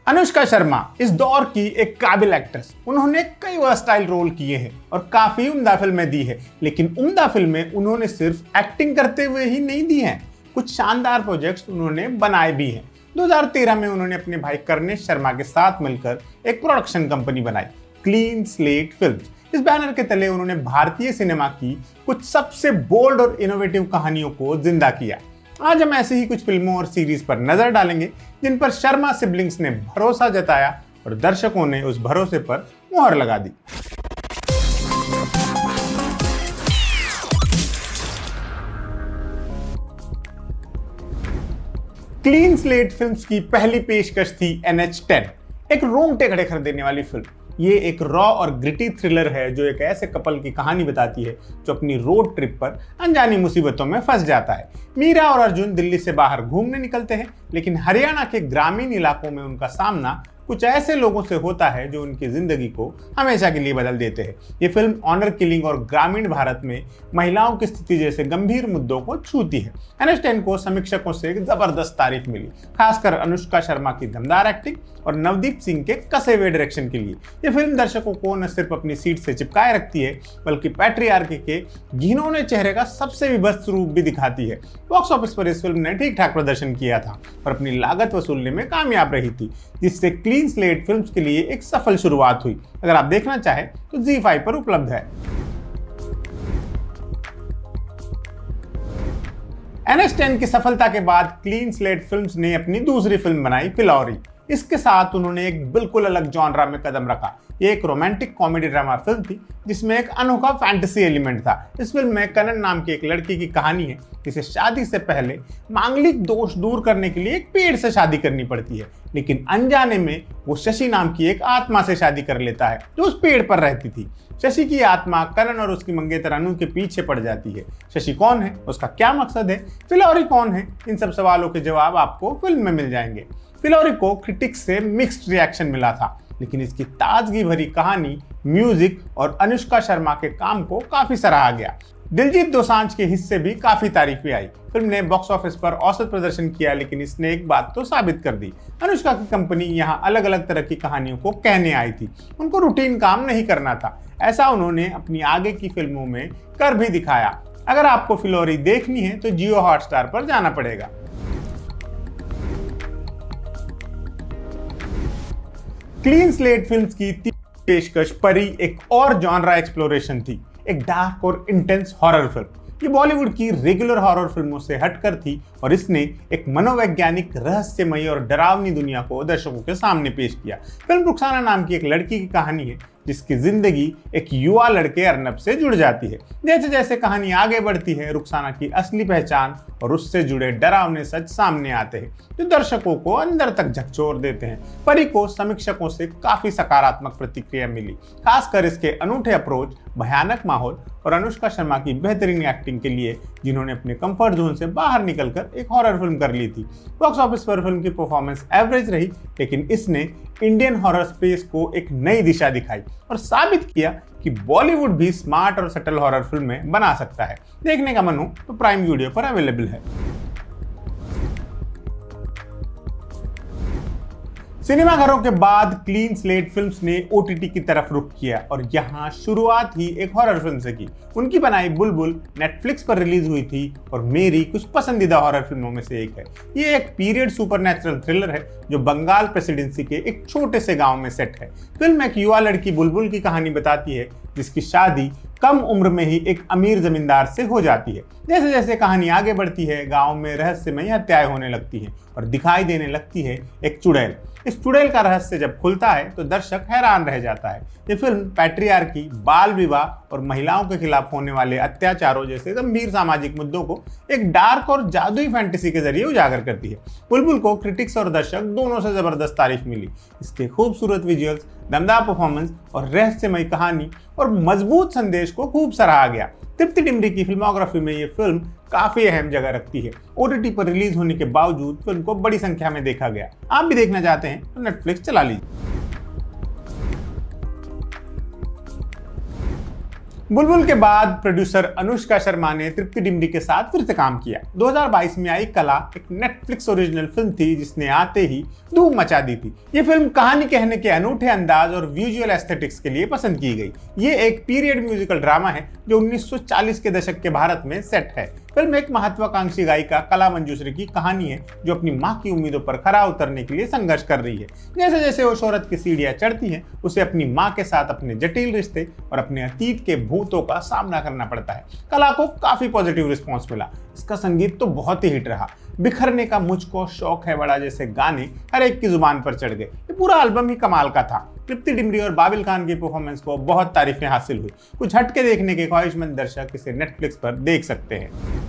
अनुष्का शर्मा इस दौर की एक काबिल एक्ट्रेस। उन्होंने कई वर्सटाइल रोल किए हैं और काफी उम्दा फिल्में दी है, लेकिन उम्दा फिल्में उन्होंने सिर्फ एक्टिंग करते हुए ही नहीं दी हैं, कुछ शानदार प्रोजेक्ट्स उन्होंने बनाए भी हैं। 2013 में उन्होंने अपने भाई कर्णेश शर्मा के साथ मिलकर एक प्रोडक्शन कंपनी बनाई, क्लीन स्लेट फिल्म्स। इस बैनर के तले उन्होंने भारतीय सिनेमा की कुछ सबसे बोल्ड और इनोवेटिव कहानियों को जिंदा किया। आज हम ऐसे ही कुछ फिल्मों और सीरीज पर नजर डालेंगे जिन पर शर्मा सिबलिंग्स ने भरोसा जताया और दर्शकों ने उस भरोसे पर मुहर लगा दी। क्लीन स्लेट फिल्म्स की पहली पेशकश थी NH10, एक रोंगटे खड़े कर देने वाली फिल्म। ये एक रॉ और ग्रिटी थ्रिलर है जो एक ऐसे कपल की कहानी बताती है जो अपनी रोड ट्रिप पर अनजानी मुसीबतों में फंस जाता है। मीरा और अर्जुन दिल्ली से बाहर घूमने निकलते हैं, लेकिन हरियाणा के ग्रामीण इलाकों में उनका सामना कुछ ऐसे लोगों से होता है जो उनकी जिंदगी को हमेशा के लिए बदल देते हैं। ये फिल्म ऑनर किलिंग और ग्रामीण भारत में महिलाओं की स्थिति जैसे गंभीर मुद्दों को छूती है। NH10 को समीक्षकों से एक जबरदस्त तारीफ मिली, खासकर अनुष्का शर्मा की दमदार एक्टिंग और नवदीप सिंह के कसे हुए डायरेक्शन के लिए। ये फिल्म दर्शकों को न सिर्फ अपनी सीट से चिपकाए रखती है, बल्कि पैट्रियार्की के घिनौने चेहरे का सबसे विभत्स रूप भी दिखाती है। बॉक्स ऑफिस पर इस फिल्म ने ठीक ठाक प्रदर्शन किया था और अपनी लागत वसूलने में कामयाब रही थी, जिससे क्लीन स्लेट फिल्म्स के लिए एक सफल शुरुआत हुई। अगर आप देखना चाहें तो ZEE5 पर उपलब्ध है। NH10 की सफलता के बाद क्लीन स्लेट फिल्म्स ने अपनी दूसरी फिल्म बनाई फिलौरी। इसके साथ उन्होंने एक बिल्कुल अलग जॉनरा में कदम रखा। ये एक रोमांटिक कॉमेडी ड्रामा फिल्म थी जिसमें एक अनोखा फैंटेसी एलिमेंट था। इस फिल्म में कनन नाम की एक लड़की की कहानी है जिसे शादी से पहले मांगलिक दोष दूर करने के लिए एक पेड़ से शादी करनी पड़ती है, लेकिन अनजाने में वो शशि नाम की एक आत्मा से शादी कर लेता है जो उस पेड़ पर रहती थी। शशि की आत्मा कनन और उसकी मंगेतर अनु के पीछे पड़ जाती है। शशि कौन है, उसका क्या मकसद है, फिलौरी कौन है, इन सब सवालों के जवाब आपको फिल्म में मिल जाएंगे। फिलौरी को क्रिटिक्स से मिक्स्ड रिएक्शन मिला था, लेकिन इसकी ताजगी भरी कहानी, म्यूजिक और अनुष्का शर्मा के काम को काफी सराहा गया। दिलजीत दोसांझ के हिस्से भी काफी तारीफें आई। फिल्म ने बॉक्स ऑफिस पर औसत प्रदर्शन किया, लेकिन इसने एक बात तो साबित कर दी, अनुष्का की कंपनी यहाँ अलग अलग तरह की कहानियों को कहने आई थी। उनको रूटीन काम नहीं करना था। ऐसा उन्होंने अपनी आगे की फिल्मों में कर भी दिखाया। अगर आपको फिलौरी देखनी है तो जियो हॉटस्टार पर जाना पड़ेगा। क्लीन स्लेट फिल्म्स की तीसरी पेशकश परी एक और जॉनरा एक्सप्लोरेशन थी, एक डार्क और इंटेंस हॉरर फिल्म। ये बॉलीवुड की रेगुलर हॉरर फिल्मों से हटकर थी और इसने एक मनोवैज्ञानिक, रहस्यमयी और डरावनी दुनिया को दर्शकों के सामने पेश किया। फिल्म रुखसाना नाम की एक लड़की की कहानी है जिसकी जिंदगी एक युवा लड़के अर्नब से जुड़ जाती है। जैसे जैसे कहानी आगे बढ़ती है, रुखसाना की असली पहचान और उससे जुड़े डरावने सच सामने आते हैं जो दर्शकों को अंदर तक झकझोर देते हैं। परी को समीक्षकों से काफी सकारात्मक प्रतिक्रिया मिली, खासकर इसके अनूठे अप्रोच, भयानक माहौल और अनुष्का शर्मा की बेहतरीन एक्टिंग के लिए, जिन्होंने अपने कंफर्ट जोन से बाहर निकलकर एक हॉरर फिल्म कर ली थी। बॉक्स ऑफिस पर फिल्म की परफॉर्मेंस एवरेज रही, लेकिन इसने इंडियन हॉरर स्पेस को एक नई दिशा दिखाई और साबित किया कि बॉलीवुड भी स्मार्ट और सटल हॉरर फिल्में बना सकता है। देखने का मन हो तो प्राइम वीडियो पर अवेलेबल है। सिनेमाघरों के बाद क्लीन स्लेट फिल्म्स ने OTT की तरफ रुख किया और यहाँ शुरुआत ही एक हॉरर फिल्म से की। उनकी बनाई बुलबुल नेटफ्लिक्स पर रिलीज हुई थी और मेरी कुछ पसंदीदा हॉरर फिल्मों में से एक है। ये एक पीरियड सुपरनैचुरल थ्रिलर है जो बंगाल प्रेसिडेंसी के एक छोटे से गांव में सेट है। फिल्म एक युवा लड़की बुलबुल की कहानी बताती है जिसकी शादी कम उम्र में ही एक अमीर जमींदार से हो जाती है। जैसे जैसे कहानी आगे बढ़ती है, गांव में रहस्यमयी हत्याएं होने लगती हैं और दिखाई देने लगती है एक चुड़ैल। इस चुड़ैल का रहस्य जब खुलता है तो दर्शक हैरान रह जाता है। ये फिल्म पैट्रियार्की, बाल विवाह और महिलाओं के खिलाफ होने वाले अत्याचारों जैसे गंभीर सामाजिक मुद्दों को एक डार्क और जादुई फैंटेसी के जरिए उजागर करती है। बुलबुल को क्रिटिक्स और दर्शक दोनों से जबरदस्त तारीफ मिली। इसके खूबसूरत विजुअल्स, दमदार परफॉर्मेंस और रहस्यमयी कहानी और मजबूत संदेश को खूब सराहा गया। तृप्ति डिमरी की फिल्मोग्राफी में ये फिल्म काफी अहम जगह रखती है। OTT पर रिलीज होने के बावजूद फिल्म को बड़ी संख्या में देखा गया। आप भी देखना चाहते हैं तो नेटफ्लिक्स चला लीजिए। बुलबुल के बाद प्रोड्यूसर अनुष्का शर्मा ने तृप्ति डिमरी के साथ फिर से काम किया। 2022 में आई कला एक नेटफ्लिक्स ओरिजिनल फिल्म थी जिसने आते ही धूम मचा दी थी। ये फिल्म कहानी कहने के अनूठे अंदाज और विजुअल एस्थेटिक्स के लिए पसंद की गई। ये एक पीरियड म्यूजिकल ड्रामा है जो 1940 के दशक के भारत में सेट है। फिल्म एक महत्वाकांक्षी गायिका कला मंजूश्री की कहानी है जो अपनी मां की उम्मीदों पर खरा उतरने के लिए संघर्ष कर रही है। जैसे जैसे वो शोहरत की सीढ़ियां चढ़ती हैं, उसे अपनी मां के साथ अपने जटिल रिश्ते और अपने अतीत के भूतों का सामना करना पड़ता है। कला को काफी पॉजिटिव रिस्पॉन्स मिला। इसका संगीत तो बहुत ही हिट रहा। बिखरने का मुझको शौक है बड़ा जैसे गाने हर एक की जुबान पर चढ़ गए। ये पूरा एल्बम ही कमाल का था। तृप्ति डिमरी और बाबिल खान की परफॉर्मेंस को बहुत तारीफें हासिल हुई। कुछ हटके देखने के ख्वाहिशमंद दर्शक इसे नेटफ्लिक्स पर देख सकते हैं।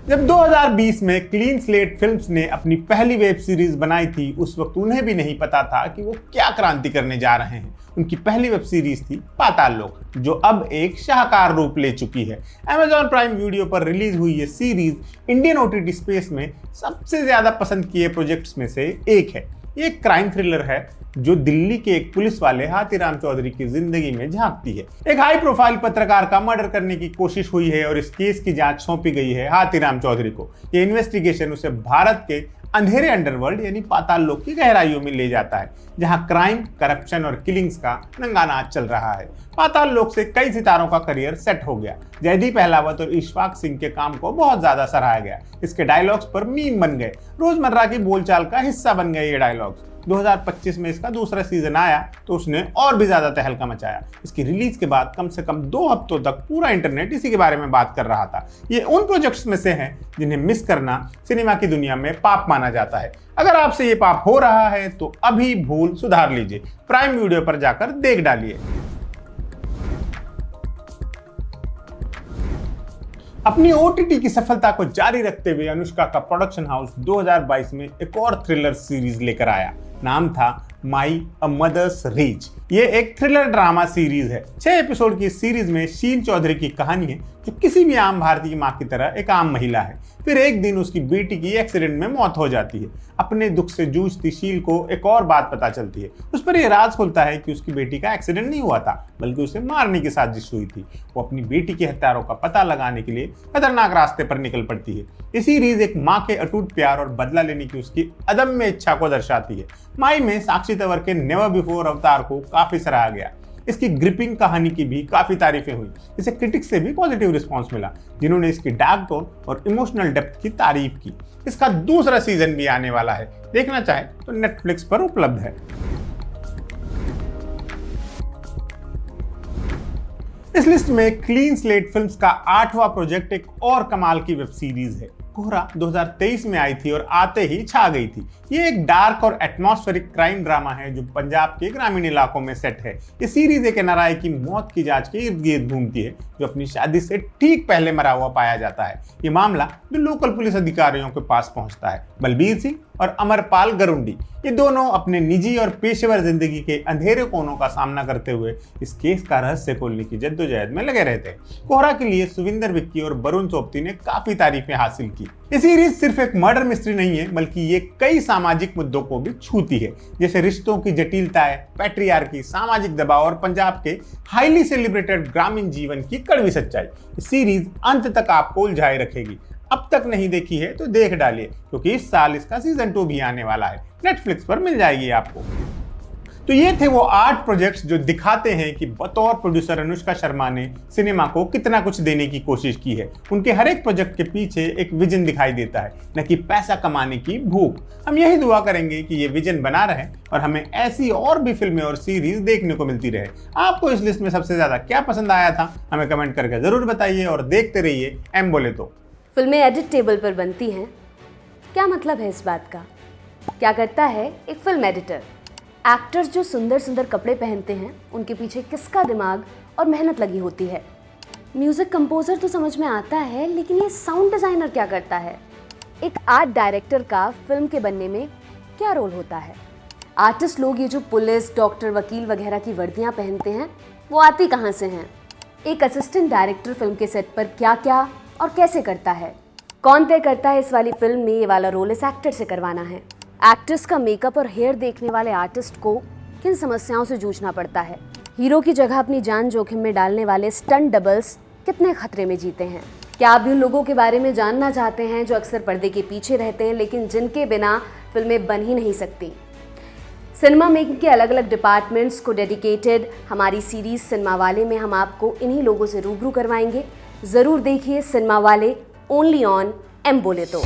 जब 2020 में क्लीन स्लेट फिल्म्स ने अपनी पहली वेब सीरीज बनाई थी, उस वक्त उन्हें भी नहीं पता था कि वो क्या क्रांति करने जा रहे हैं। उनकी पहली वेब सीरीज थी पाताल लोक, जो अब एक शाहकार रूप ले चुकी है। Amazon प्राइम वीडियो पर रिलीज हुई ये सीरीज इंडियन OTT स्पेस में सबसे ज्यादा पसंद किए प्रोजेक्ट्स में से एक है। ये एक क्राइम थ्रिलर है जो दिल्ली के एक पुलिस वाले हाथीराम चौधरी की जिंदगी में झांकती है। एक हाई प्रोफाइल पत्रकार का मर्डर करने की कोशिश हुई है और इस केस की जांच सौंपी गई है हाथीराम चौधरी को। ये इन्वेस्टिगेशन उसे भारत के अंधेरे अंडरवर्ल्ड यानी पाताल लोक की गहराइयों में ले जाता है, जहां क्राइम, करप्शन और किलिंग्स का नंगा नाच चल रहा है। पाताल लोक से कई सितारों का करियर सेट हो गया। जयदीप अहलावत और इशफाक सिंह के काम को बहुत ज्यादा सराहा गया। इसके डायलॉग्स पर मीम बन गए, रोजमर्रा की बोलचाल का हिस्सा बन गए ये डायलॉग्स। 2025 में इसका दूसरा सीजन आया तो उसने और भी ज्यादा तहलका मचाया। इसकी रिलीज के बाद कम से कम 2 हफ्तों तक पूरा इंटरनेट इसी के बारे में बात कर रहा था। ये उन प्रोजेक्ट्स में से हैं जिन्हें मिस करना सिनेमा की दुनिया में पाप माना जाता है। अगर आपसे ये पाप हो रहा है तो अभी भूल सुधार लीजिए, प्राइम वीडियो पर जाकर देख डालिए। अपनी OTT की सफलता को जारी रखते हुए अनुष्का का प्रोडक्शन हाउस 2022 में एक और थ्रिलर सीरीज लेकर आया। नाम था माई अ मदर्स रेज। ये एक थ्रिलर ड्रामा सीरीज है। 6 एपिसोड की इस सीरीज में शील चौधरी की कहानी है जो किसी भी आम भारतीय माँ की तरह एक आम महिला है। फिर एक दिन उसकी बेटी की एक्सीडेंट में मौत हो जाती है। अपने दुख से जूझती शील को एक और बात पता चलती है। उस पर यह राज खुलता है कि उसकी बेटी का एक्सीडेंट नहीं हुआ था, बल्कि उसे मारने की साजिश हुई थी। वो अपनी बेटी के हत्यारों का पता लगाने के लिए खतरनाक रास्ते पर निकल पड़ती है। ये सीरीज एक माँ के अटूट प्यार और बदला लेने की उसकी अदम्य इच्छा को दर्शाती है। माई में साक्षी तंवर के नेवर बिफोर अवतार को काफी सराहा गया। इसकी ग्रिपिंग कहानी की भी काफी तारीफें हुई। इसे क्रिटिक्स से भी पॉजिटिव रिस्पांस मिला, जिन्होंने इसकी डार्क टोन और इमोशनल डेप्थ की तारीफ की। इसका दूसरा सीजन भी आने वाला है। देखना चाहे तो नेटफ्लिक्स पर उपलब्ध है। इस लिस्ट में क्लीन स्लेट फिल्म्स का 8वां प्रोजेक्ट एक और कमाल की वेब सीरीज है। कोहरा 2023 में आई थी और आते ही छा गई थी। ये एक डार्क और एटमॉस्फेरिक क्राइम ड्रामा है जो पंजाब के ग्रामीण इलाकों में सेट है। ये सीरीज एक एनआरआई की मौत की जांच के इर्द गिर्द घूमती है, जो अपनी शादी से ठीक पहले मरा हुआ पाया जाता है। ये मामला जो लोकल पुलिस अधिकारियों के पास पहुंचता है। बलबीर सिंह और अमरपाल गरुंडी, ये दोनों अपने निजी और पेशेवर जिंदगी के अंधेरे कोनों का सामना करते हुए इस केस का रहस्य खोलने की जद्दोजहद में लगे रहते हैं। कोहरा के लिए सुविंदर विक्की और वरुण सोपती ने काफी तारीफें हासिल की। ये सीरीज सिर्फ एक मर्डर मिस्ट्री नहीं है, बल्कि ये कई सामाजिक मुद्दों को भी छूती है, जैसे रिश्तों की जटिलताएं, पैट्रियार्की, सामाजिक दबाव और पंजाब के हाईली सेलिब्रेटेड ग्रामीण जीवन की कड़वी सच्चाई। इस सीरीज अंत तक आपको उलझाए रखेगी। अब तक नहीं देखी है तो देख डालिए, क्योंकि इस साल इसका सीजन 2 भी आने वाला है। नेटफ्लिक्स पर मिल जाएगी आपको। तो ये थे वो 8 प्रोजेक्ट्स जो दिखाते हैं कि बतौर प्रोड्यूसर अनुष्का शर्मा ने सिनेमा को कितना कुछ देने की कोशिश की है। उनके हर एक प्रोजेक्ट के पीछे एक विजन दिखाई देता है, न कि पैसा कमाने की भूख। हम यही दुआ करेंगे कि ये विजन बना रहे और हमें ऐसी और भी फिल्में और सीरीज देखने को मिलती रहे। आपको इस लिस्ट में सबसे ज्यादा क्या पसंद आया था, हमें कमेंट करके जरूर बताइए और देखते रहिए एम बोले तो। फिल्में एडिट टेबल पर बनती हैं, क्या मतलब है इस बात का? क्या करता है एक फिल्म एडिटर? एक्टर्स जो सुंदर सुंदर कपड़े पहनते हैं, उनके पीछे किसका दिमाग और मेहनत लगी होती है। म्यूजिक कंपोजर तो समझ में आता है, लेकिन ये साउंड डिजाइनर क्या करता है? एक आर्ट डायरेक्टर का फिल्म के बनने में क्या रोल होता है? आर्टिस्ट लोग ये जो पुलिस, डॉक्टर, वकील वगैरह की वर्दियां पहनते हैं, वो आती कहाँ से हैं? एक असिस्टेंट डायरेक्टर फिल्म के सेट पर क्या क्या और कैसे करता है? कौन तय करता है इस वाली फिल्म में ये वाला रोल इस एक्टर से करवाना है? एक्ट्रेस का मेकअप और हेयर देखने वाले आर्टिस्ट को किन समस्याओं से जूझना पड़ता है। हीरो की जगह अपनी जान जोखिम में डालने वाले स्टंट डबल्स कितने खतरे में जीते हैं। क्या आप भी उन लोगों के बारे में जानना चाहते हैं जो अक्सर पर्दे के पीछे रहते हैं लेकिन जिनके बिना फिल्में बन ही नहीं सकती? सिनेमा मेकिंग के अलग अलग डिपार्टमेंट्स को डेडिकेटेड हमारी सीरीज सिनेमा वाले में हम आपको इन्हीं लोगों से रूबरू करवाएंगे। ज़रूर देखिए सिनेमा वाले, ओनली ऑन एम बोले तो।